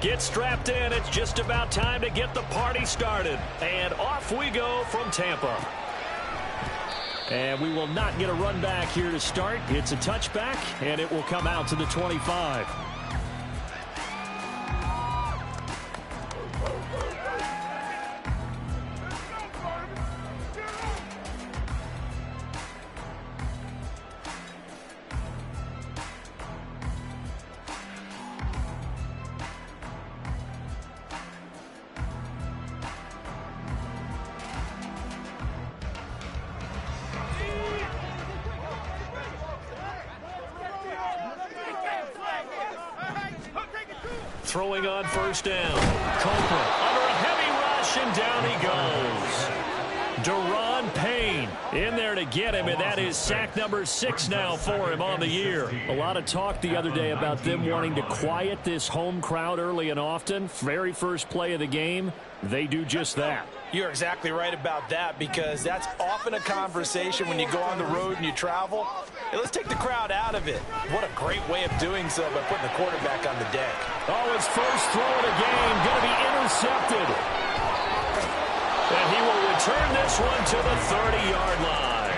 Get strapped in. It's just about time to get the party started. And off we go from Tampa. And we will not get a run back here to start. It's a touchback, and it will come out to the 25. Throwing on first down. Copeland under a heavy rush, and down he goes. Daron Payne in there to get him, and that is sack number 6 now for him on the year. A lot of talk the other day about them wanting to quiet this home crowd early and often. Very first play of the game, they do just that. You're exactly right about that, because that's often a conversation when you go on the road and you travel. Hey, let's take the crowd out of it. What a great way of doing so by putting the quarterback on the deck. Oh, his first throw of the game going to be intercepted. And he will return this one to the 30-yard line.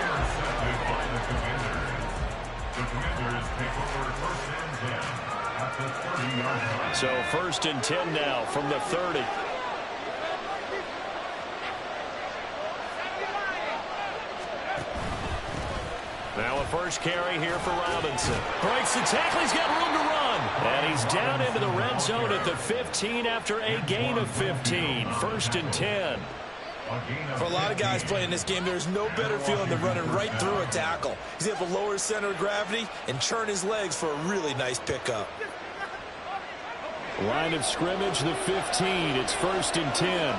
So 1st and 10 now from the 30. Now a first carry here for Robinson. Breaks the tackle. He's got room to run. And he's down into the red zone at the 15 after a gain of 15. 1st and 10. For a lot of guys playing this game, there's no better feeling than running right through a tackle. He's able to lower his center of gravity and churn his legs for a really nice pickup. Line of scrimmage, the 15. It's 1st and 10.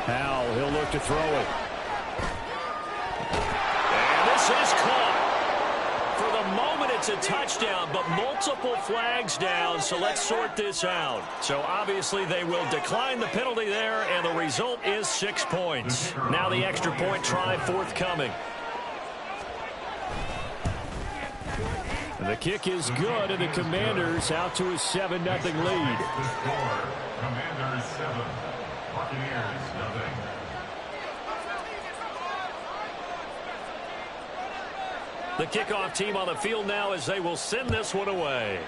Howell, he'll look to throw it. And this is caught. For the moment, it's a touchdown, but multiple flags down, so let's sort this out. So obviously they will decline the penalty there, and the result is 6 points. Now the extra point try forthcoming. The kick is good, and the Commanders out to a 7-0 lead. Commanders 7, Buccaneers nothing. The kickoff team on the field now as they will send this one away.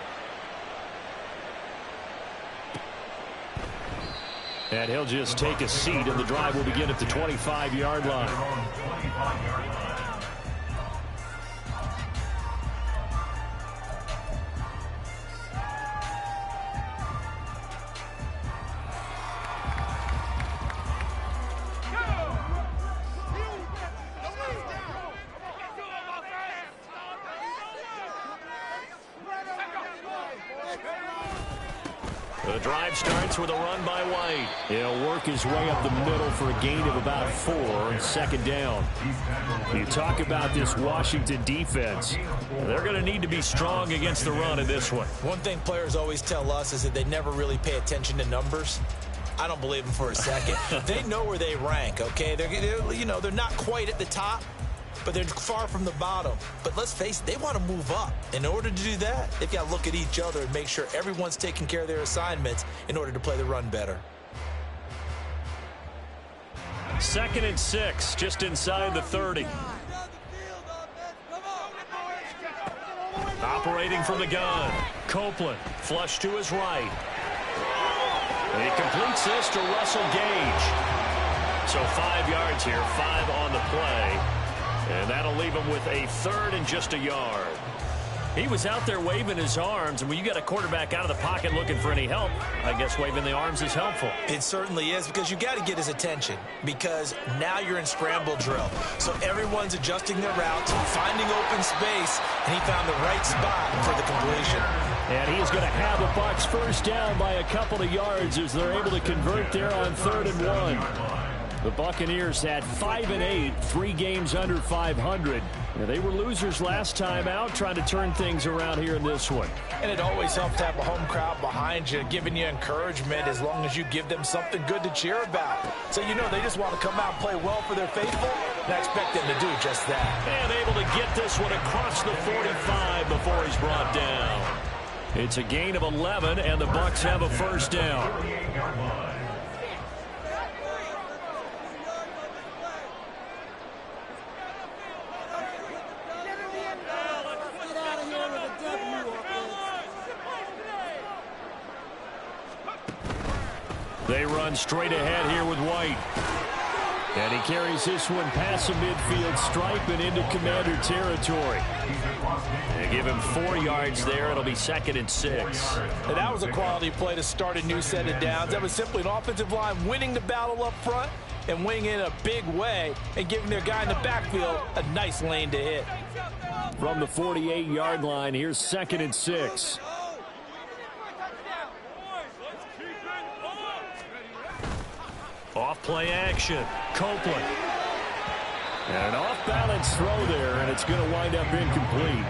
And he'll just take a seat, and the drive will begin at the 25-yard line. The drive starts with a run by White. He'll work his way up the middle for a gain of about 4 on 2nd down. You talk about this Washington defense. They're going to need to be strong against the run in this one. One thing players always tell us is that they never really pay attention to numbers. I don't believe them for a second. They know where they rank, okay? They're not quite at the top, but they're far from the bottom. But let's face it, they want to move up. In order to do that, they've got to look at each other and make sure everyone's taking care of their assignments in order to play the run better. 2nd and 6, just inside the 30. Operating from the gun. Copeland, flush to his right. And he completes this to Russell Gage. So 5 yards here, 5 on the play. And that'll leave him with a 3rd and just a yard. He was out there waving his arms, and when you got a quarterback out of the pocket looking for any help, I guess waving the arms is helpful. It certainly is, because you got to get his attention, because now you're in scramble drill. So everyone's adjusting their routes, finding open space, and he found the right spot for the completion. And he is going to have the Bucs first down by a couple of yards as they're able to convert there on 3rd and 1. The Buccaneers at 5-8, 3 games under 500. Yeah, they were losers last time out, trying to turn things around here in this one. And it always helps to have a home crowd behind you, giving you encouragement as long as you give them something good to cheer about. So you know they just want to come out and play well for their faithful, and I expect them to do just that. And able to get this one across the 45 before he's brought down. It's a gain of 11, and the Bucs have a first down. They run straight ahead here with White. And he carries this one past the midfield stripe and into Commander territory. They give him 4 yards there. It'll be 2nd and 6. And that was a quality play to start a new set of downs. That was simply an offensive line winning the battle up front and winning in a big way and giving their guy in the backfield a nice lane to hit. From the 48-yard line, here's 2nd and 6. Off play action. Copeland. And an off-balance throw there, and it's going to wind up incomplete.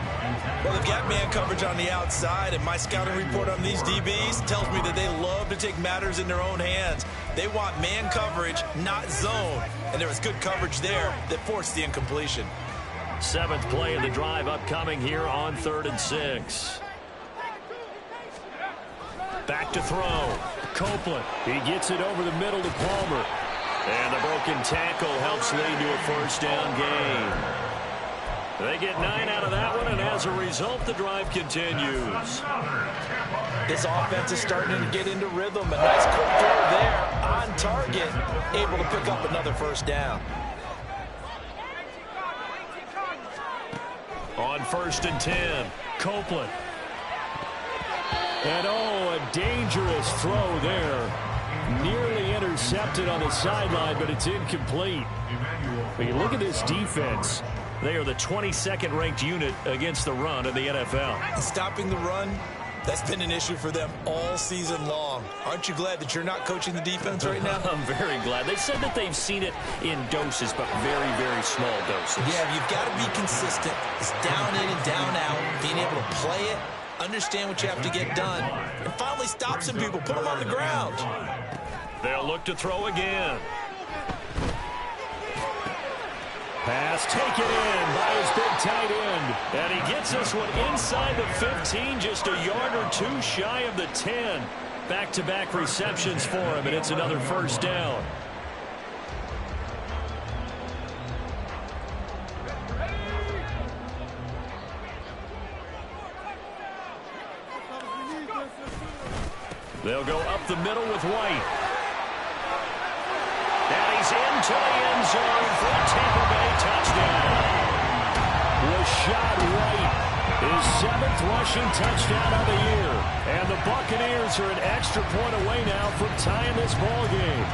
Well, they've got man coverage on the outside, and my scouting report on these DBs tells me that they love to take matters in their own hands. They want man coverage, not zone. And there was good coverage there that forced the incompletion. 7th play of the drive upcoming here on 3rd and 6. Back to throw. Copeland. He gets it over the middle to Palmer. And the broken tackle helps lead to a first down gain. They get 9 out of that one, and as a result, the drive continues. This offense is starting to get into rhythm. A nice quick throw there on target, able to pick up another first down. On 1st and 10, Copeland. And oh, a dangerous throw there. Nearly intercepted on the sideline, but it's incomplete. But you look at this defense. They are the 22nd ranked unit against the run in the NFL. Stopping the run, that's been an issue for them all season long. Aren't you glad that you're not coaching the defense right now? I'm very glad. They said that they've seen it in doses, but very, very small doses. Yeah, you've got to be consistent. It's down in and down out, being able to play it, understand what you have to get done, and finally stop some people, put them on the ground. They'll look to throw again. Pass taken in by his big tight end. And he gets this one inside the 15, just a yard or two shy of the 10. Back-to-back receptions for him, and it's another first down. They'll go up the middle with White. And he's into the end zone for a Tampa Bay touchdown. Rashad White, his 7th rushing touchdown of the year. And the Buccaneers are an extra point away now from tying this ball game.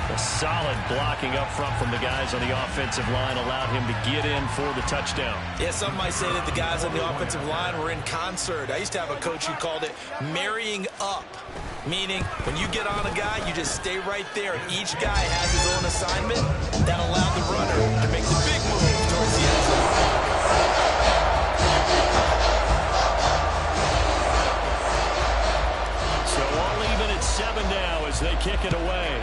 A solid blocking up front from the guys on the offensive line allowed him to get in for the touchdown. Yeah, some might say that the guys on the offensive line were in concert. I used to have a coach who called it marrying up, meaning when you get on a guy, you just stay right there, and each guy has his own assignment. That allowed the runner to make the big move towards the end zone. So all even at 7 now as they kick it away.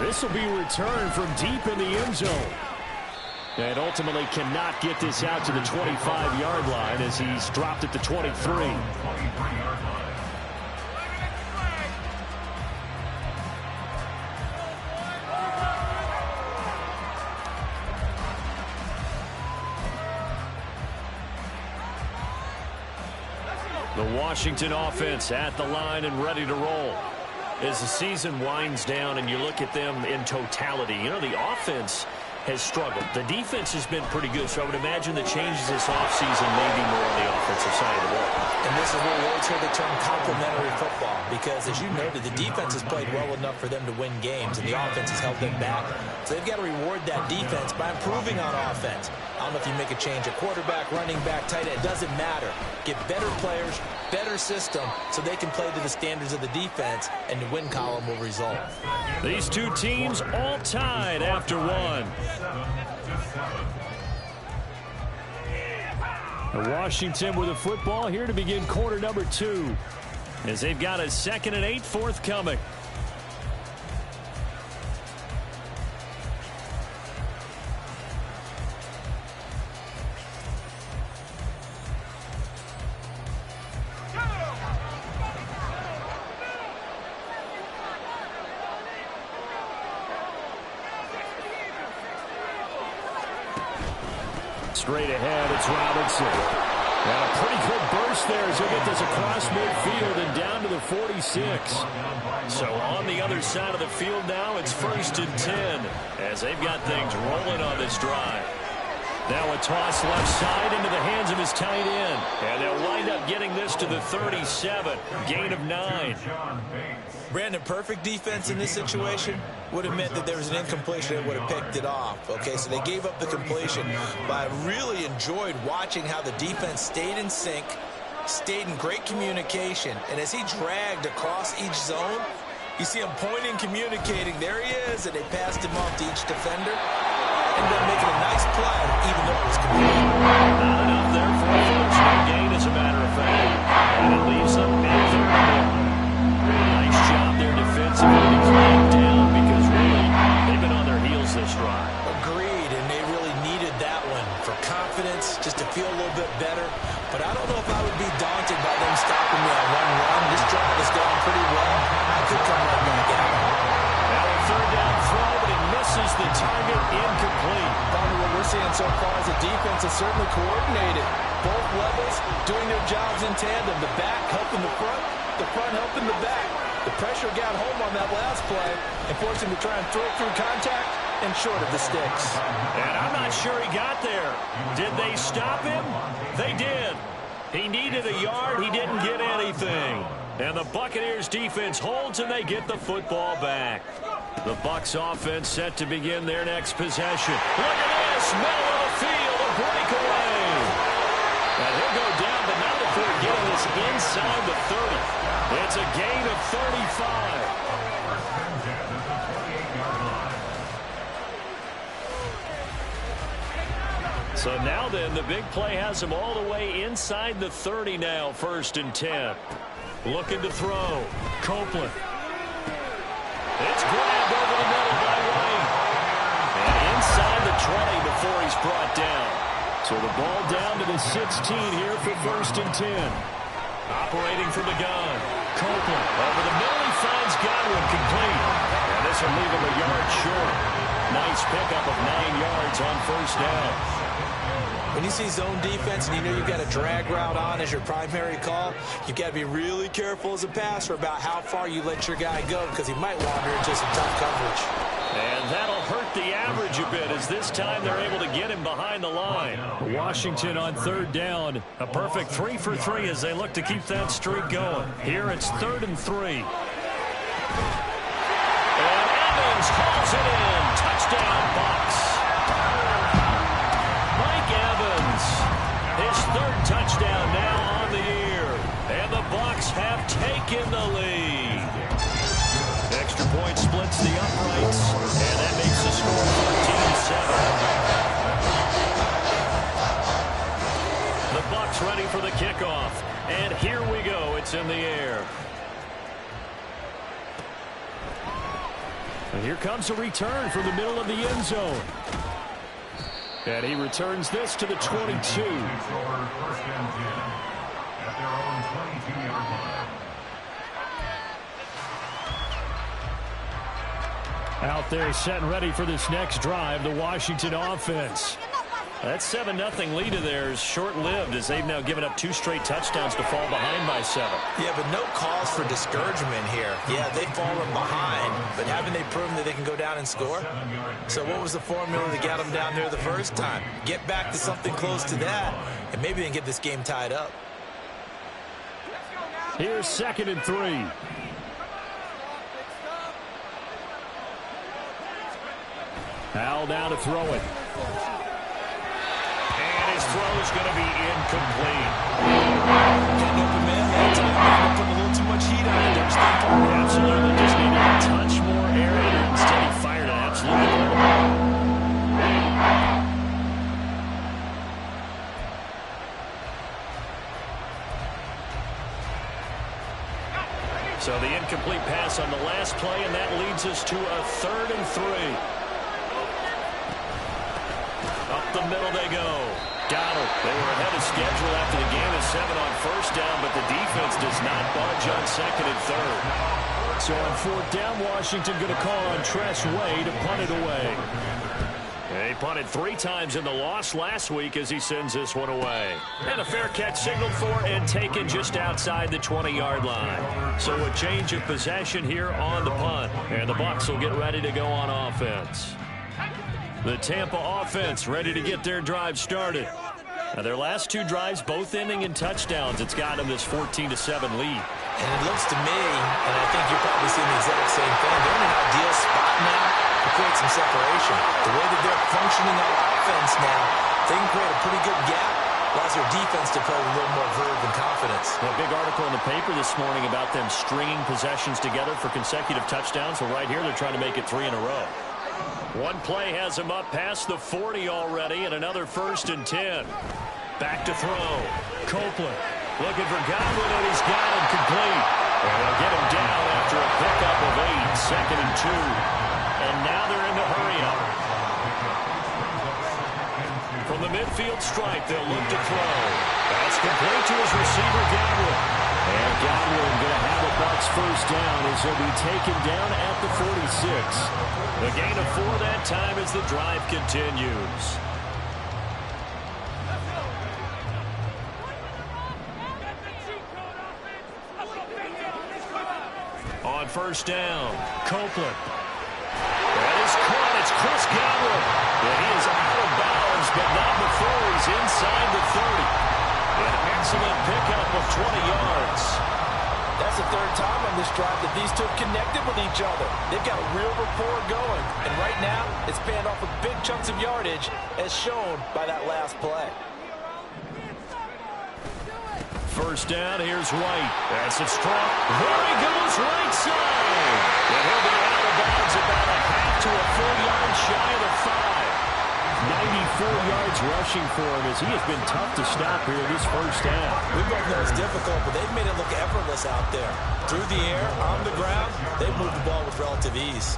This will be returned from deep in the end zone. And ultimately cannot get this out to the 25-yard line as he's dropped at the 23. The Washington offense at the line and ready to roll. As the season winds down and you look at them in totality, you know, the offense has struggled. The defense has been pretty good, so I would imagine the changes this offseason may be more on the offensive side of the ball. And this is where we always hear the term complementary football, because as you noted, the defense has played well enough for them to win games, and the offense has held them back. So they've got to reward that defense by improving on offense. I don't know if you make a change at quarterback, running back, tight end. It doesn't matter. Get better players, better system, so they can play to the standards of the defense, and the win column will result. These two teams all tied after one. Washington with the football here to begin quarter number 2, as they've got a 2nd and 8 forthcoming. Straight ahead, it's Robinson. And a pretty good burst there as he'll get this across midfield and down to the 46. So on the other side of the field now, it's 1st and 10 as they've got things rolling on this drive. Now a toss left side into the hands of his tight end. And they'll wind up getting this to the 37. Gain of 9. Brandon, perfect defense in this situation would have meant that there was an incompletion and would have picked it off. Okay, so they gave up the completion. But I really enjoyed watching how the defense stayed in sync, stayed in great communication. And as he dragged across each zone, you see him pointing, communicating. There he is, and they passed him off to each defender. Ended up making a nice play, even though it was complete. Not enough there for a first gain, as a matter of fact. And it leaves them in third. Nice job there defensively to clamp down, because really, they've been on their heels this drive. Agreed, and they really needed that one for confidence, just to feel a little bit better. But I don't know if I would be daunted by them stopping me on one run. This drive has gone pretty well. I could come right back at it. Now a 3rd down throw, but it misses the target, incomplete. Probably what we're seeing so far is the defense is certainly coordinated. Both levels doing their jobs in tandem. The back helping the front helping the back. The pressure got home on that last play and forced him to try and throw through contact and short of the sticks. And I'm not sure he got there. Did they stop him? They did. He needed a yard. He didn't get anything. And the Buccaneers defense holds, and they get the football back. The Bucs offense set to begin their next possession. Look at this, middle of the field, a breakaway. And he'll go down, but not before getting this inside the 30. It's a gain of 35. So now then, the big play has him all the way inside the 30 now, 1st and 10. Looking to throw. Copeland. It's grabbed over the middle by White. And inside the 20 before he's brought down. So the ball down to the 16 here for 1st and 10. Operating from the gun. Copeland over the middle. He finds Godwin complete. And this will leave him a yard short. Nice pickup of 9 yards on 1st down. When you see zone defense and you know you've got a drag route on as your primary call, you've got to be really careful as a passer about how far you let your guy go, because he might wander into some tough coverage. And that'll hurt the average a bit, as this time they're able to get him behind the line. Washington on 3rd down. A perfect 3 for 3 as they look to keep that streak going. Here it's 3rd and 3. And Evans hauls it in. Touchdown, Bucs. His 3rd touchdown now on the year. And the Bucs have taken the lead. Extra point splits the uprights. And that makes the score 14-7. The Bucs ready for the kickoff. And here we go. It's in the air. And here comes a return from the middle of the end zone. And he returns this to the 22. Out there set and ready for this next drive, the Washington offense. That 7-0 lead of theirs short-lived, as they've now given up 2 straight touchdowns to fall behind by 7. Yeah, but no cause for discouragement here. Yeah, they've fallen behind, but haven't they proven that they can go down and score? So what was the formula that got them down there the first time? Get back to something close to that, and maybe they can get this game tied up. Here's 2nd and 3. Al down to throw it. is going to be incomplete. Getting open man that time. Putting a little too much heat on it. Absolutely. Just needed a touch more air in it. Instead, he fired it absolutely incredible. So the incomplete pass on the last play, and that leads us to a 3rd and 3. Up the middle they go. Donald. They were ahead of schedule after the gain of 7 on 1st down, but the defense does not budge on 2nd and 3rd. So on 4th down, Washington going to call on Tress Way to punt it away. He punted 3 times in the loss last week as he sends this one away. And a fair catch signaled for and taken just outside the 20-yard line. So a change of possession here on the punt. And the Bucs will get ready to go on offense. The Tampa offense ready to get their drive started. Now their last 2 drives, both ending in touchdowns. It's got them this 14-7 lead. And it looks to me, and I think you're probably seeing the exact same thing, they're in an ideal spot now to create some separation. The way that they're functioning on offense now, they can create a pretty good gap, allows their defense to play with a little more verve and confidence. A big article in the paper this morning about them stringing possessions together for consecutive touchdowns. So right here, they're trying to make it 3 in a row. One play has him up past the 40 already, and another 1st and 10. Back to throw. Copeland looking for Godwin, and he's got him complete. And they'll get him down after a pickup of 8, 2nd and 2. And now they're in the hurry-up. From the midfield stripe, they'll look to throw. That's complete to his receiver, Godwin. And Godwin going to have a Bucs 1st down as he'll be taken down at the 46. The gain of 4 that time as the drive continues. On 1st down, Copeland. That is caught. It's Chris Godwin. And he is out of bounds, but not before he's inside the 30. An excellent pickup of 20 yards. That's the 3rd time on this drive that these 2 have connected with each other. They've got a real rapport going. And right now, it's paying off with big chunks of yardage, as shown by that last play. 1st down, here's White. That's it strong. There he goes, right side. And he'll be out of bounds about a half to a full yard shy of the 5. 94 yards rushing for him as he has been tough to stop here this 1st half. We both know it's difficult, but they've made it look effortless out there. Through the air, on the ground, they've moved the ball with relative ease.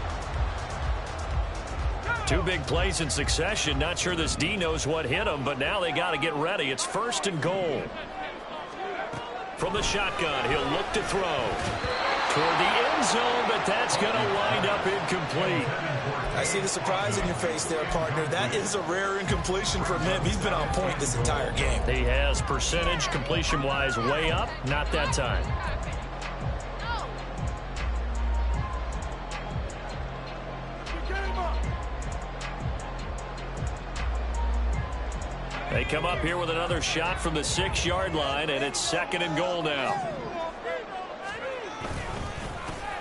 2 big plays in succession. Not sure this D knows what hit him, but now they got to get ready. It's 1st and goal. From the shotgun, he'll look to throw toward the end zone, but that's going to wind up incomplete. I see the surprise in your face there, partner. That is a rare incompletion from him. He's been on point this entire game. He has percentage completion-wise way up. Not that time. They come up here with another shot from the 6-yard line, and it's 2nd and goal now.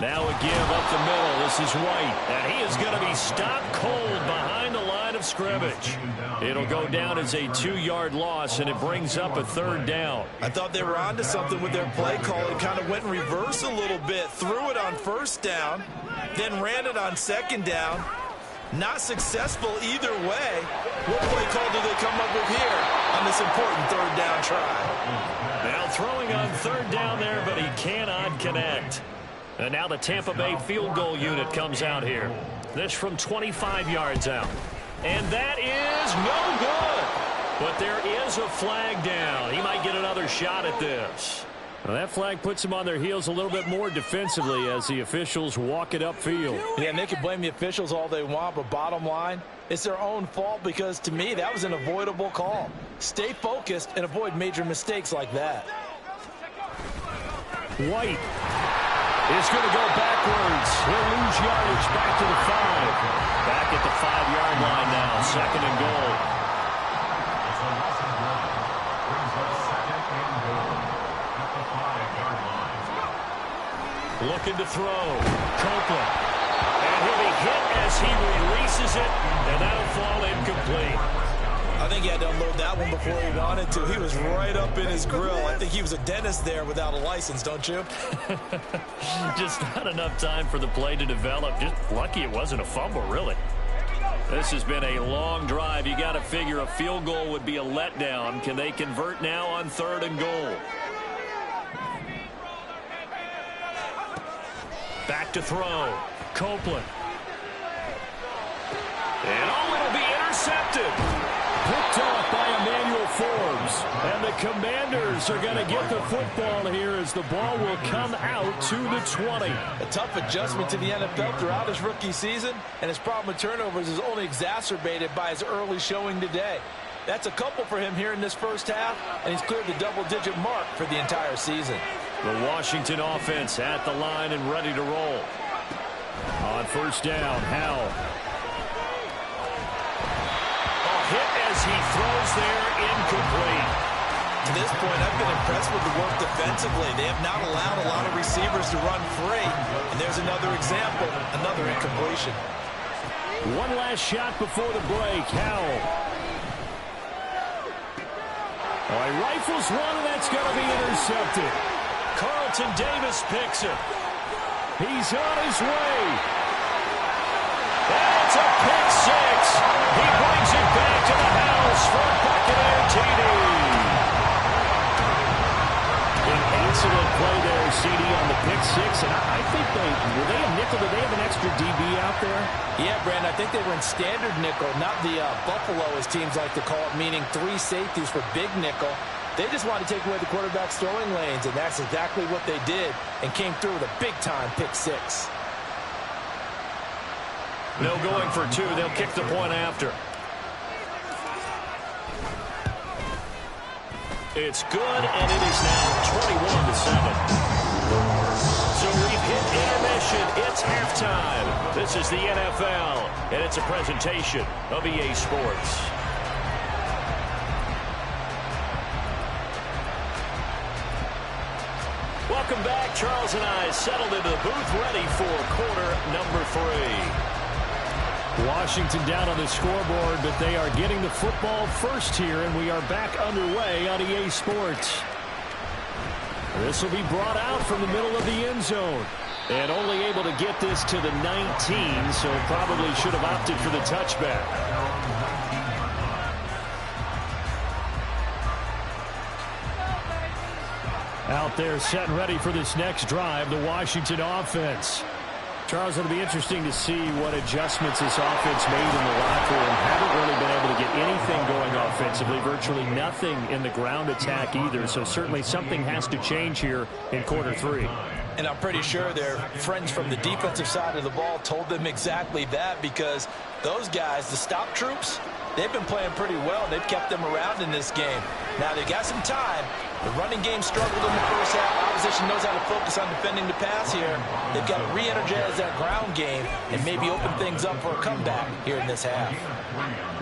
Now a give up the middle. This is White, and he is going to be stopped cold behind the line of scrimmage. It'll go down as a 2-yard loss, and it brings up a 3rd down. I thought they were onto something with their play call. It kind of went in reverse a little bit. Threw it on 1st down, then ran it on 2nd down. Not successful either way. What play call do they come up with here on this important 3rd down try? Now throwing on 3rd down there, but he cannot connect. And now the Tampa Bay field goal unit comes out here. This from 25 yards out. And that is no good. But there is a flag down. He might get another shot at this. Well, that flag puts them on their heels a little bit more defensively as the officials walk it upfield. Yeah, and they can blame the officials all they want, but bottom line, it's their own fault because, to me, that was an avoidable call. Stay focused and avoid major mistakes like that. White is going to go backwards. He'll lose yardage back to the 5. Back at the 5-yard line now, 2nd and goal. Looking to throw. Copeland. And he'll be hit as he releases it, and that'll fall incomplete. I think he had to unload that one before he wanted to. He was right up in his grill. I think he was a dentist there without a license, don't you? Just not enough time for the play to develop. Just lucky it wasn't a fumble, really. This has been a long drive. You got to figure a field goal would be a letdown. Can they convert now on 3rd and goal? Back to throw. Copeland. And it'll be intercepted. Picked off by Emmanuel Forbes. And the Commanders are going to get the football here as the ball will come out to the 20. A tough adjustment to the NFL throughout his rookie season, and his problem with turnovers is only exacerbated by his early showing today. That's a couple for him here in this first half, and he's cleared the double-digit mark for the entire season. The Washington offense at the line and ready to roll. On 1st down, Howell. Hit as he throws there, incomplete. To this point, I've been impressed with the work defensively. They have not allowed a lot of receivers to run free. And there's another example, another incompletion. One last shot before the break. Howell. He rifles one, and that's going to be intercepted. Carlton Davis picks it. He's on his way. That's a pick six. He brings it back to the house for a Buccaneer TD. An excellent play there, CD, on the pick six. And I think were they a nickel? Did they have an extra DB out there? Yeah, Brandon, I think they were in standard nickel, not the Buffalo, as teams like to call it, meaning 3 safeties for big nickel. They just wanted to take away the quarterback's throwing lanes, and that's exactly what they did, and came through with a big-time pick six. No going for 2. They'll kick the point after. It's good, and it is now 21-7. So we've hit intermission. It's halftime. This is the NFL, and it's a presentation of EA Sports. Welcome back. Charles and I settled into the booth, ready for quarter number 3. Washington down on the scoreboard, but they are getting the football first here, and we are back underway on EA Sports. This will be brought out from the middle of the end zone. And only able to get this to the 19, so probably should have opted for the touchback. Out there set and ready for this next drive, the Washington offense. Charles, it'll be interesting to see what adjustments this offense made in the locker room. Haven't really been able to get anything going offensively, virtually nothing in the ground attack either. So certainly something has to change here in quarter 3. And I'm pretty sure their friends from the defensive side of the ball told them exactly that, because those guys, the stop troops, they've been playing pretty well. They've kept them around in this game. Now, they got some time. The running game struggled in the first half. Opposition knows how to focus on defending the pass here. They've got to re-energize that ground game and maybe open things up for a comeback here in this half.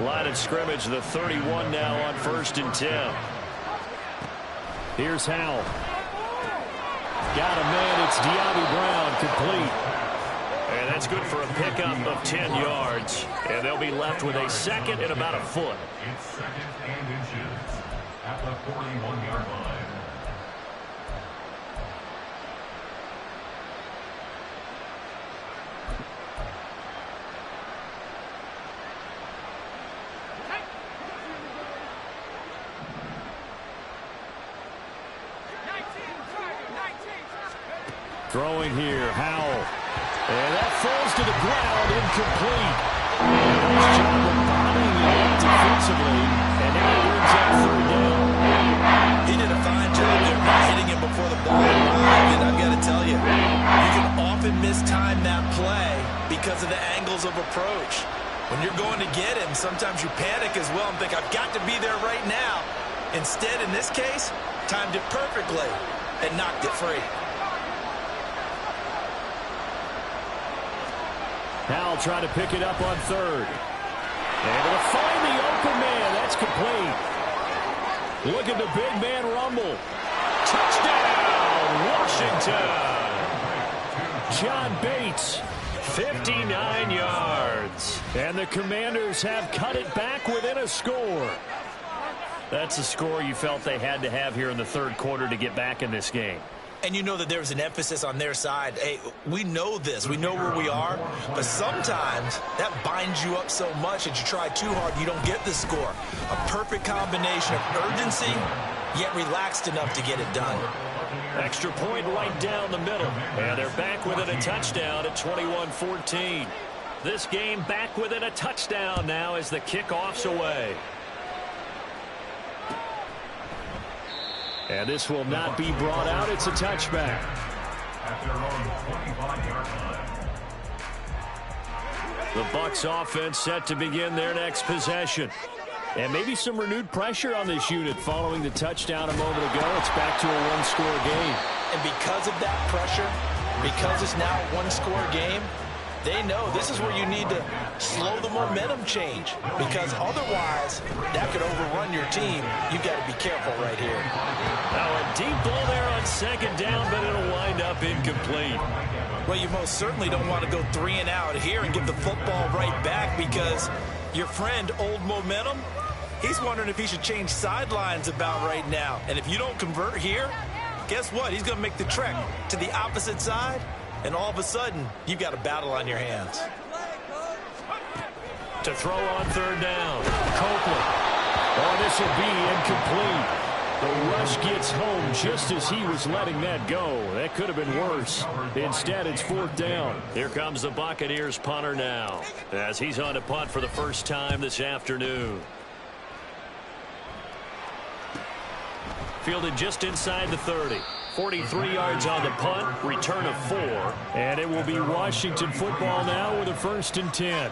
Line of scrimmage, the 31 now on 1st and 10. Here's Howell. Got a man. It's De'Ami Brown, complete. And that's good for a pickup of 10 yards. And they'll be left with a second and about a foot. It's 2nd and inches at the 41-yard line. Throwing here, Howell. And that falls to the ground, incomplete. Nice job of bombing it defensively, and now he brings up 3rd down. He did a fine job there by hitting him before the ball arrived, and I've got to tell you, you can often mistime that play because of the angles of approach. When you're going to get him, sometimes you panic as well and think, I've got to be there right now. Instead, in this case, timed it perfectly and knocked it free. Howell trying to pick it up on 3rd. Able to find the open man. That's complete. Look at the big man rumble. Touchdown, Washington. John Bates 59 yards. And the Commanders have cut it back within a score. That's a score you felt they had to have here in the third quarter to get back in this game. And you know that there's an emphasis on their side. Hey, we know this. We know where we are. But sometimes that binds you up so much that you try too hard and you don't get the score. A perfect combination of urgency, yet relaxed enough to get it done. Extra point right down the middle. And they're back within a touchdown at 21-14. This game back within a touchdown now as the kickoff's away. And this will not be brought out. It's a touchback. At their own 25-yard line. The Bucs offense set to begin their next possession. And maybe some renewed pressure on this unit following the touchdown a moment ago. It's back to a one-score game. And because of that pressure, because it's now a one-score game, they know this is where you need to slow the momentum change, because otherwise that could overrun your team. You've got to be careful right here. Now a deep ball there on second down, but it'll wind up incomplete. Well, you most certainly don't want to go 3 and out here and give the football right back, because your friend, Old Momentum, he's wondering if he should change sidelines about right now. And if you don't convert here, guess what? He's going to make the trek to the opposite side. And all of a sudden, you've got a battle on your hands. To throw on third down, Copeland. Oh, this will be incomplete. The rush gets home just as he was letting that go. That could have been worse. Instead, it's fourth down. Here comes the Buccaneers punter now, as he's on to punt for the first time this afternoon. Fielded just inside the 30. 43 yards on the punt, return of 4. And it will be Washington football now with a 1st and 10.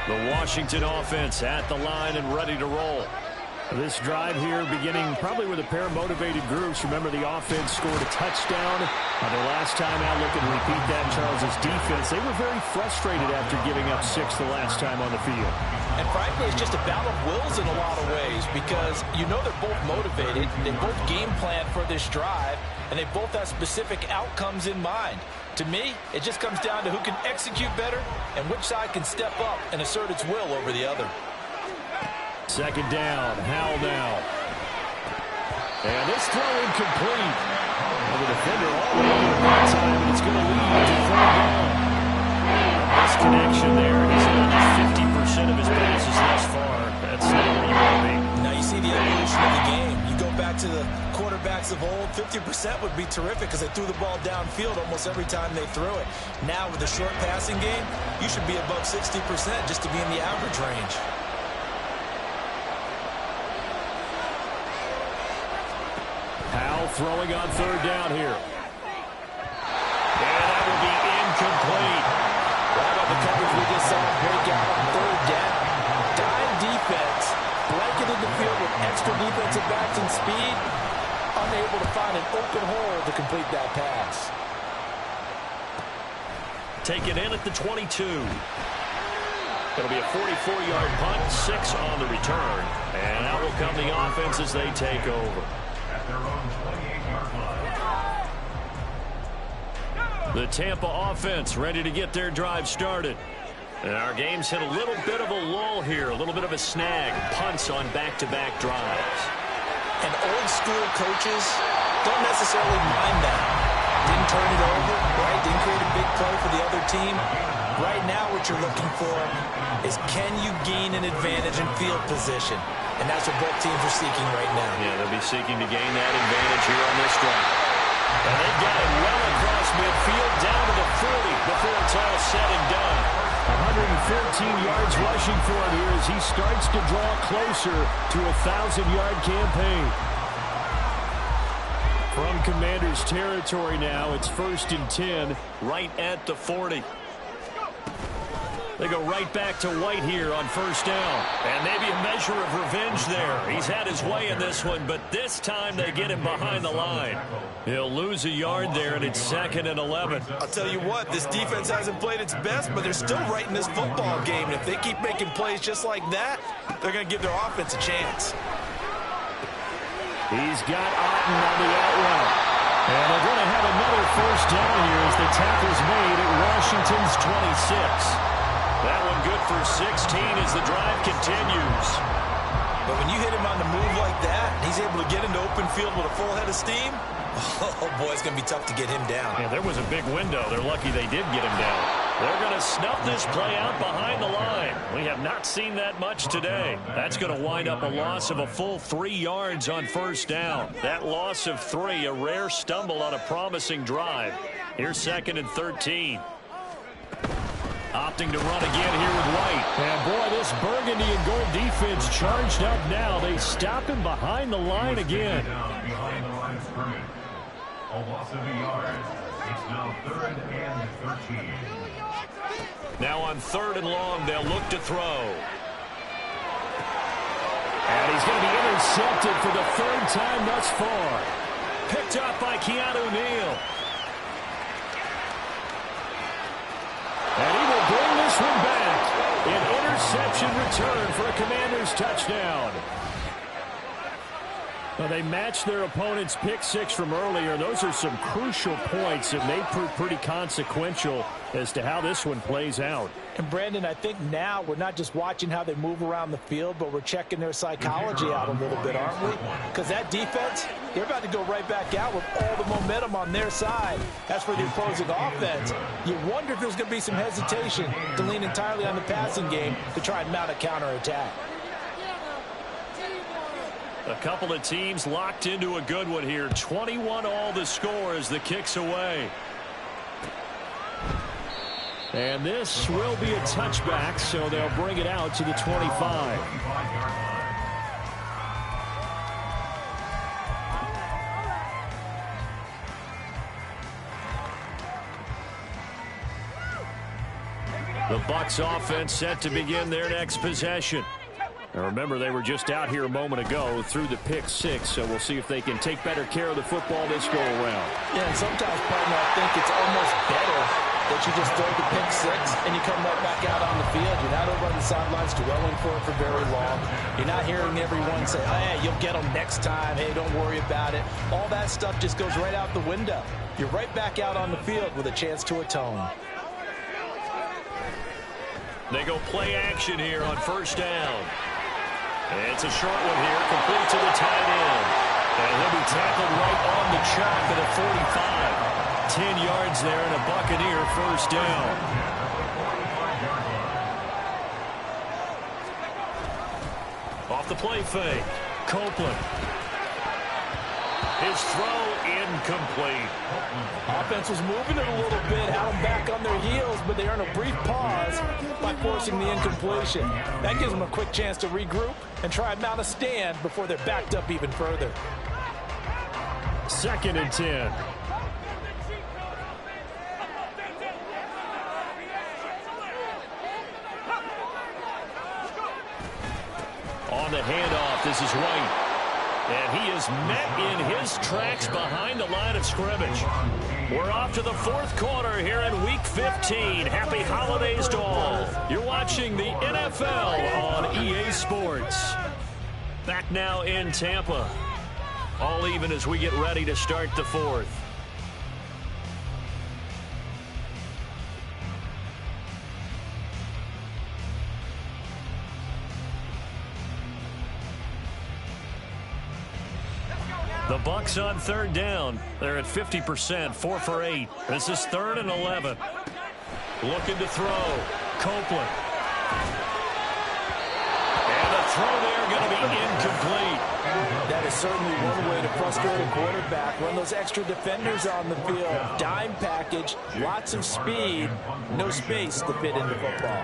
The Washington offense at the line and ready to roll. This drive here beginning probably with a pair of motivated groups. Remember, the offense scored a touchdown on their last time out. Look and repeat that. Charles's defense, they were very frustrated after giving up 6 the last time on the field. And frankly, it's just a battle of wills in a lot of ways, because you know they're both motivated. They both game plan for this drive, and they both have specific outcomes in mind. To me, it just comes down to who can execute better and which side can step up and assert its will over the other. Second down, Howell now. And this throw incomplete. And the defender all the way over that time, and it's going to lead to third down. This connection there, he's on 50% of his passes thus far. That's not where you want to be. Now you see the evolution of the game. You go back to the quarterbacks of old, 50% would be terrific because they threw the ball downfield almost every time they threw it. Now with the short passing game, you should be above 60% just to be in the average range. Howell throwing on third down here. And that will be incomplete. Right on the coverage we just saw break out on third down. Dime defense, blanketed the field with extra defensive backs and speed, unable to find an open hole to complete that pass. Take it in at the 22. It'll be a 44-yard punt, 6 on the return. And out will come the offense as they take over. At their own 28-yard line. The Tampa offense ready to get their drive started. And our game's hit a little bit of a lull here, a little bit of a snag. Punts on back-to-back drives. And old school coaches don't necessarily mind that. Didn't turn it over, right? Didn't create a big play for the other team. Right now what you're looking for is, can you gain an advantage in field position? And that's what both teams are seeking right now. Yeah, they'll be seeking to gain that advantage here on this drive. And they've got it well across midfield, down to the 40 before it's all said and done. 114 yards rushing for him here as he starts to draw closer to a 1,000-yard campaign. From Commanders territory now, it's 1st and 10, right at the 40. They go right back to White here on first down. And maybe a measure of revenge there. He's had his way in this one, but this time they get him behind the line. He'll lose a yard there, and it's 2nd and 11. I'll tell you what, this defense hasn't played its best, but they're still right in this football game. And if they keep making plays just like that, they're going to give their offense a chance. He's got Otten on the out route. And they're going to have another first down here as the tackle's made at Washington's 26. That one good for 16 as the drive continues. But when you hit him on the move like that, he's able to get into open field with a full head of steam, oh boy, it's going to be tough to get him down. Yeah, there was a big window. They're lucky they did get him down. They're going to snuff this play out behind the line. We have not seen that much today. That's going to wind up a loss of a full 3 yards on first down. That loss of 3, a rare stumble on a promising drive. Here's 2nd and 13. Opting to run again here with White. And boy, this burgundy and gold defense charged up now. They stop him behind the line again. Behind the line of scrimmage. A loss of a yard. It's now 3rd and 13. Now on 3rd and long, they'll look to throw. And he's going to be intercepted for the 3rd time thus far. Picked up by Keanu Neal. And he will bring this one back. An interception return for a Commanders touchdown. Well, they matched their opponent's pick 6 from earlier. Those are some crucial points that may prove pretty consequential as to how this one plays out. And Brandon, I think now we're not just watching how they move around the field, but we're checking their psychology out a little bit, aren't we? Because that defense, they're about to go right back out with all the momentum on their side. As for the opposing offense, you wonder if there's going to be some hesitation to lean entirely on the passing game to try and mount a counterattack. A couple of teams locked into a good one here. 21 all the score as the kick's away. And this will be a touchback, so they'll bring it out to the 25. The Bucs offense set to begin their next possession. Now remember, they were just out here a moment ago through the pick 6, so we'll see if they can take better care of the football this go around. Yeah, and sometimes, partner, I think it's almost better that you just throw the pick 6 and you come right back out on the field. You're not over on the sidelines dwelling for it for very long. You're not hearing everyone say, hey, you'll get them next time. Hey, don't worry about it. All that stuff just goes right out the window. You're right back out on the field with a chance to atone. They go play action here on first down. It's a short one here, complete to the tight end. And he'll be tackled right on the chalk at a 45. 10 yards there and a Buccaneer first down. Off the play fake, Copeland. His throw incomplete. Offense was moving it a little bit, had them back on their heels, but they earn a brief pause by forcing the incompletion. That gives them a quick chance to regroup and try and mount a stand before they're backed up even further. 2nd and 10. On the handoff, this is White. And he is met in his tracks behind the line of scrimmage. We're off to the 4th quarter here in Week 15. Happy holidays to all. You're watching the NFL on EA Sports. Back now in Tampa. All even as we get ready to start the 4th. The Bucs on 3rd down. They're at 50%, 4 for 8. This is 3rd and 11. Looking to throw. Copeland. And the throw there going to be incomplete. That is certainly one way to frustrate a quarterback. Run those extra defenders on the field. Dime package, lots of speed, no space to fit into football.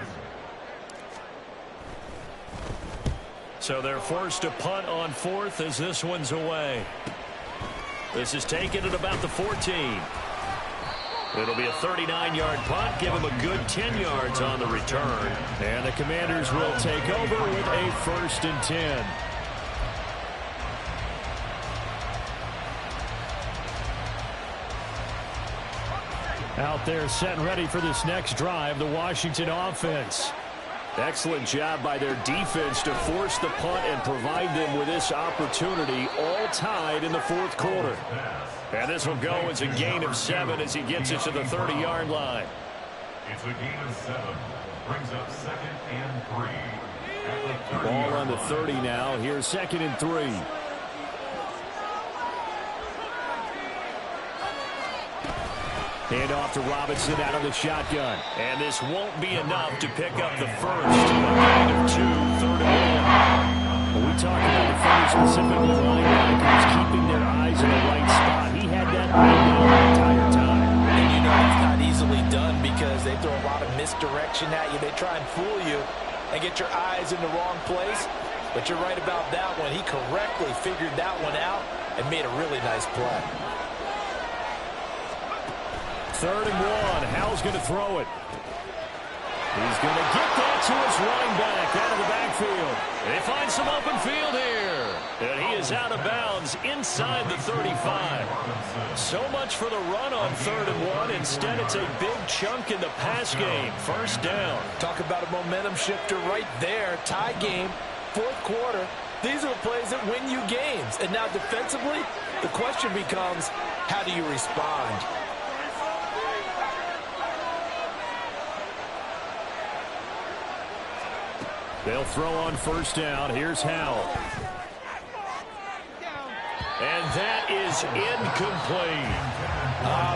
So they're forced to punt on 4th as this one's away. This is taken at about the 14. It'll be a 39-yard punt. Give him a good 10 yards on the return. And the Commanders will take over with a 1st and 10. Out there set and ready for this next drive, the Washington offense. Excellent job by their defense to force the punt and provide them with this opportunity, all tied in the 4th quarter. And this will go as a gain of 7 as he gets it to the 30-yard line. It's a gain of 7. Brings up 2nd and 3. Ball on the 30 now. Here's 2nd and 3. Hand off to Robinson out of the shotgun. And this won't be enough to pick up the first. A gain of 2, 3rd and 1. When we talk about defenders, specifically linebackers, keeping their eyes in the right spot. He had that eye down the entire time. And you know it's not easily done because they throw a lot of misdirection at you. They try and fool you and get your eyes in the wrong place. But you're right about that one. He correctly figured that one out and made a really nice play. 3rd and 1. Howell's going to throw it. He's going to get that to his running back out of the backfield. They find some open field here. And he is out of bounds inside the 35. So much for the run on 3rd and 1. Instead, it's a big chunk in the pass game. 1st down. Talk about a momentum shifter right there. Tie game, 4th quarter. These are the plays that win you games. And now defensively, the question becomes, how do you respond? They'll throw on 1st down. Here's Howell. And that is incomplete.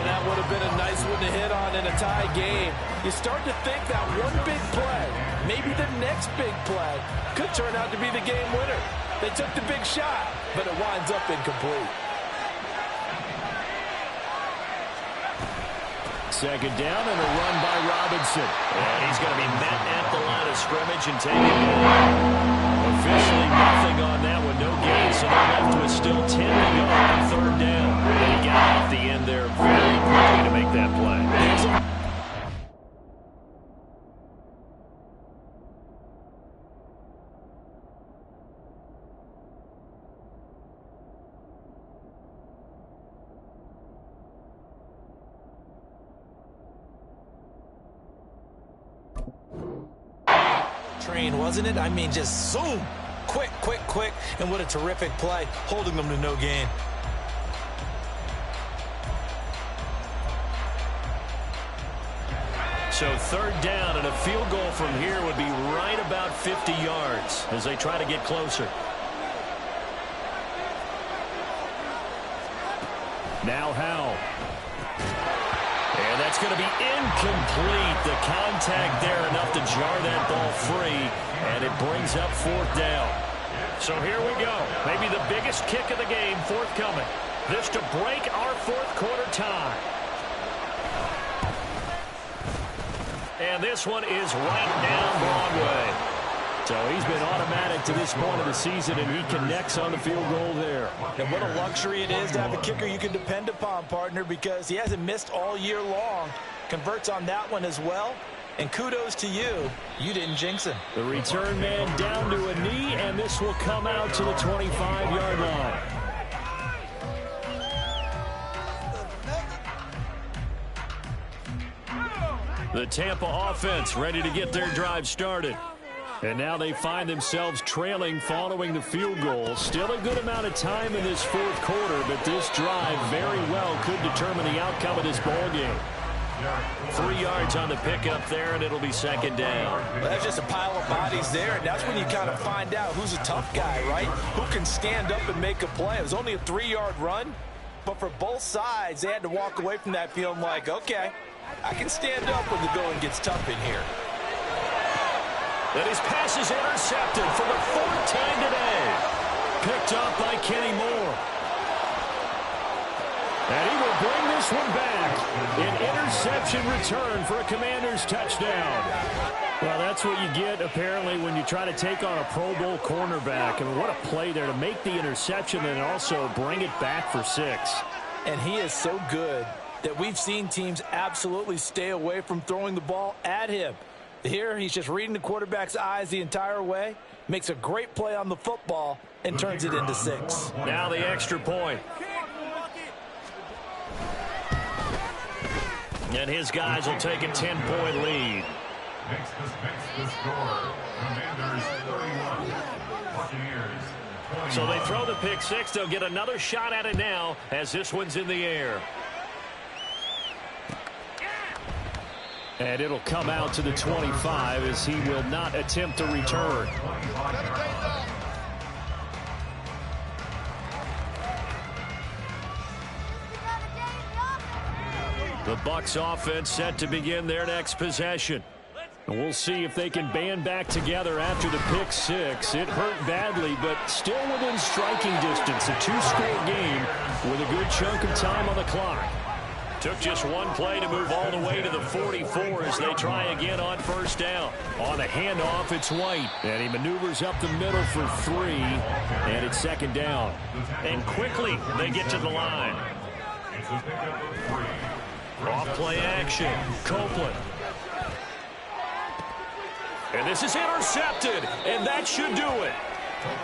That would have been a nice one to hit on in a tie game. You start to think that one big play, maybe the next big play, could turn out to be the game winner. They took the big shot, but it winds up incomplete. 2nd down and a run by Robinson. And he's going to be met at the line of scrimmage and taken down. Officially nothing on that one. No gain, so they're left with still 10 to go on 3rd down. And he got off the end there very quickly to make that play. Train, wasn't it? I mean, just zoom. Quick, quick, quick. And what a terrific play, holding them to no gain. So 3rd down and a field goal from here would be right about 50 yards as they try to get closer. Now Howell. And that's going to be incomplete. The contact there enough to jar that ball free, and it brings up 4th down. So here we go. Maybe the biggest kick of the game forthcoming. This to break our 4th quarter tie. And this one is right down Broadway. So he's been automatic to this point of the season, and he connects on the field goal there. And what a luxury it is to have a kicker you can depend upon, partner, because he hasn't missed all year long. Converts on that one as well. And kudos to you. You didn't jinx him. The return man down to a knee, and this will come out to the 25-yard line. The Tampa offense ready to get their drive started. And now they find themselves trailing following the field goal. Still a good amount of time in this 4th quarter, but this drive very well could determine the outcome of this ball game. 3 yards on the pickup there, and it'll be 2nd down. Well, that's just a pile of bodies there, and that's when you kind of find out who's a tough guy, right? Who can stand up and make a play. It was only a 3-yard run, but for both sides, they had to walk away from that feeling like, okay, I can stand up when the going gets tough in here. And his pass is intercepted for the 4th time today. Picked up by Kenny Moore. And he will bring this one back. An interception return for a Commanders touchdown. Well, that's what you get, apparently, when you try to take on a Pro Bowl cornerback. I mean, what a play there to make the interception and also bring it back for 6. And he is so good that we've seen teams absolutely stay away from throwing the ball at him. Here, he's just reading the quarterback's eyes the entire way, makes a great play on the football, and turns it into 6. Now the extra point. And his guys will take a 10-point lead. Makes the score. Commanders 31. Buccaneers 21. So they throw the pick six. They'll get another shot at it now as this one's in the air. And it'll come out to the 25 as he will not attempt to return. The Bucs offense set to begin their next possession. And we'll see if they can band back together after the pick six. It hurt badly, but still within striking distance. A two-score game with a good chunk of time on the clock. Took just one play to move all the way to the 44 as they try again on first down. On the handoff, it's White. And he maneuvers up the middle for 3. And it's second down. And quickly, they get to the line. Off play action. Copeland. And this is intercepted. And that should do it.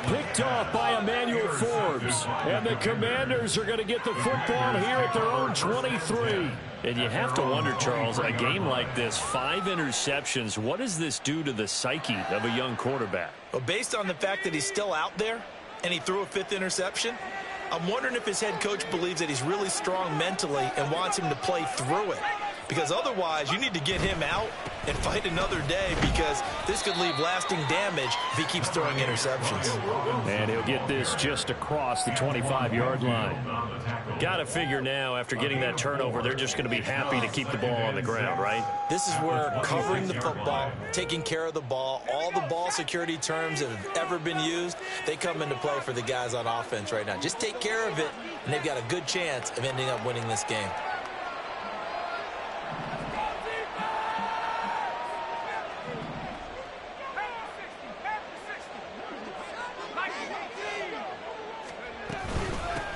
Picked off by Emmanuel Forbes. And the Commanders are going to get the football here at their own 23. And you have to wonder, Charles, a game like this, 5 interceptions, what does this do to the psyche of a young quarterback? Well, based on the fact that he's still out there and he threw a 5th interception, I'm wondering if his head coach believes that he's really strong mentally and wants him to play through it. Because otherwise, you need to get him out and fight another day, because this could leave lasting damage if he keeps throwing interceptions. And he'll get this just across the 25-yard line. Got to figure now, after getting that turnover, they're just going to be happy to keep the ball on the ground, right? This is where covering the football, taking care of the ball, all the ball security terms that have ever been used, they come into play for the guys on offense right now. Just take care of it, and they've got a good chance of ending up winning this game.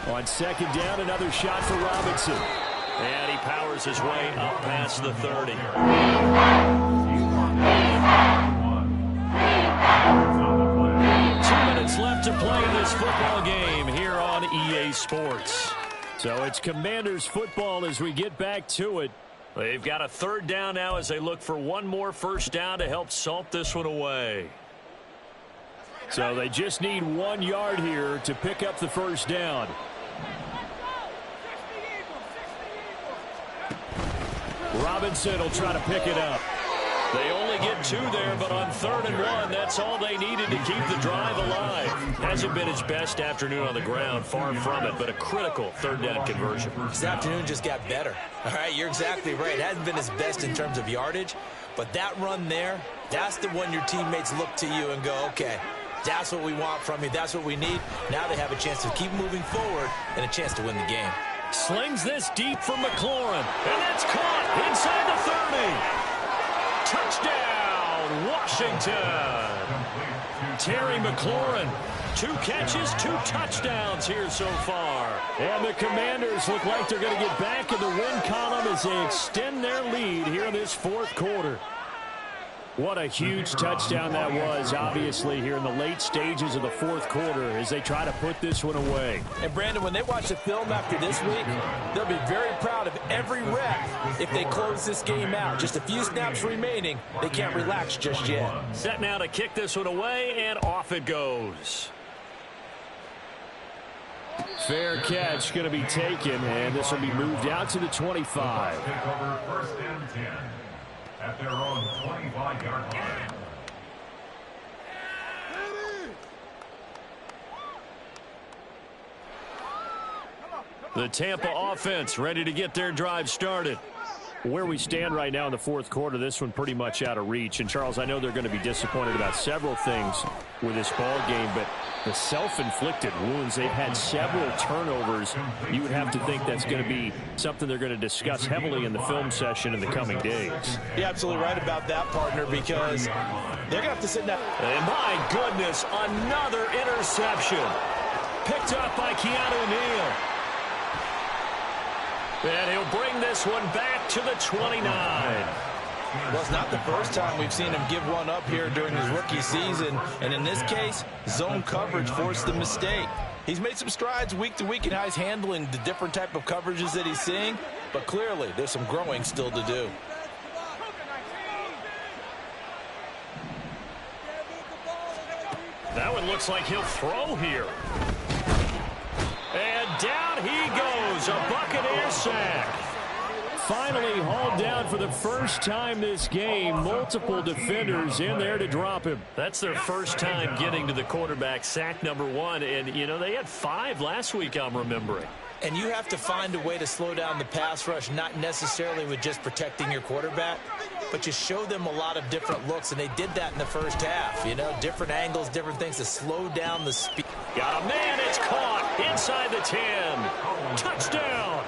On second down, another shot for Robinson. And he powers his way up past the 30. 2 minutes left to play in this football game here on EA Sports. So it's Commanders football as we get back to it. They've got a 3rd down now as they look for one more first down to help salt this one away. So they just need 1 yard here to pick up the first down. Robinson will try to pick it up. They only get 2 there, but on 3rd and 1, that's all they needed to keep the drive alive. Hasn't been his best afternoon on the ground, far from it, but a critical 3rd down conversion. This afternoon just got better. All right, you're exactly right. It hasn't been his best in terms of yardage, but that run there, that's the one your teammates look to you and go, okay, that's what we want from you. That's what we need. Now they have a chance to keep moving forward and a chance to win the game. Slings this deep for McLaurin. And that's caught inside the 30. Touchdown, Washington. Terry McLaurin. 2 catches, 2 touchdowns here so far. And the Commanders look like they're going to get back in the win column as they extend their lead here in this 4th quarter. What a huge touchdown that was, obviously, here in the late stages of the 4th quarter as they try to put this one away. And, Brandon, when they watch the film after this week, they'll be very proud of every rep if they close this game out. Just a few snaps remaining. They can't relax just yet. Set now to kick this one away, and off it goes. Fair catch going to be taken, and this will be moved out to the 25. Take over 1st and 10. At their own 25-yard line. The Tampa offense ready to get their drive started. Where we stand right now in the 4th quarter, this one pretty much out of reach. And, Charles, I know they're going to be disappointed about several things with this ball game, but the self-inflicted wounds, they've had several turnovers. You would have to think that's going to be something they're going to discuss heavily in the film session in the coming days. You're absolutely right about that, partner, because they're going to have to sit down. And, my goodness, another interception. Picked up by Keanu Neal. And he'll bring this one back to the 29. Well, it's not the first time we've seen him give one up here during his rookie season. And in this case, zone coverage forced the mistake. He's made some strides week to week in how he's handling the different type of coverages that he's seeing. But clearly, there's some growing still to do. That one looks like he'll throw here. And down he goes. A Buccaneer sack. Finally hauled down for the first time this game. Multiple defenders in there to drop him. That's their first time getting to the quarterback, sack number 1. And, you know, they had 5 last week, I'm remembering. And you have to find a way to slow down the pass rush, not necessarily with just protecting your quarterback, but you show them a lot of different looks, and they did that in the first half. You know, different angles, different things to slow down the speed. Got a man, it's caught inside the 10. Touchdown.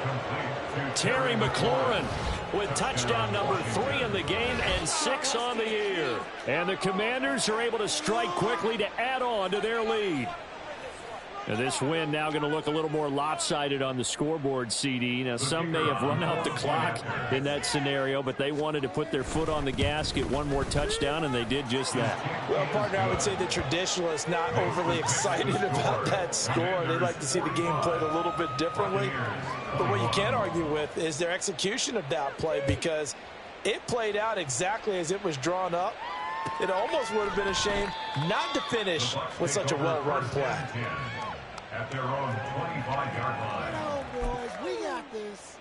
Terry McLaurin with touchdown number 3 in the game and 6 on the year. And the Commanders are able to strike quickly to add on to their lead. And this win now going to look a little more lopsided on the scoreboard, CD. Now, some may have run out the clock in that scenario, but they wanted to put their foot on the gas, get one more touchdown, and they did just that. Well, partner, I would say the traditionalists not overly excited about that score. They'd like to see the game played a little bit differently. But what you can't argue with is their execution of that play, because it played out exactly as it was drawn up. It almost would have been a shame not to finish with such a well-run play. At their own 25-yard line. Oh, boys, we got this.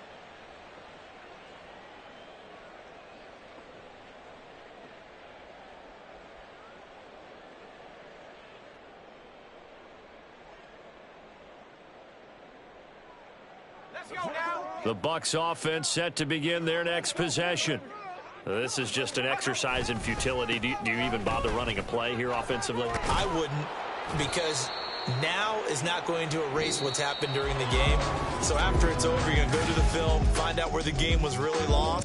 Let's go now. The Bucs offense set to begin their next possession. This is just an exercise in futility. Do you even bother running a play here offensively? I wouldn't, because now is not going to erase what's happened during the game. So after it's over, you're going to go to the film, find out where the game was really long.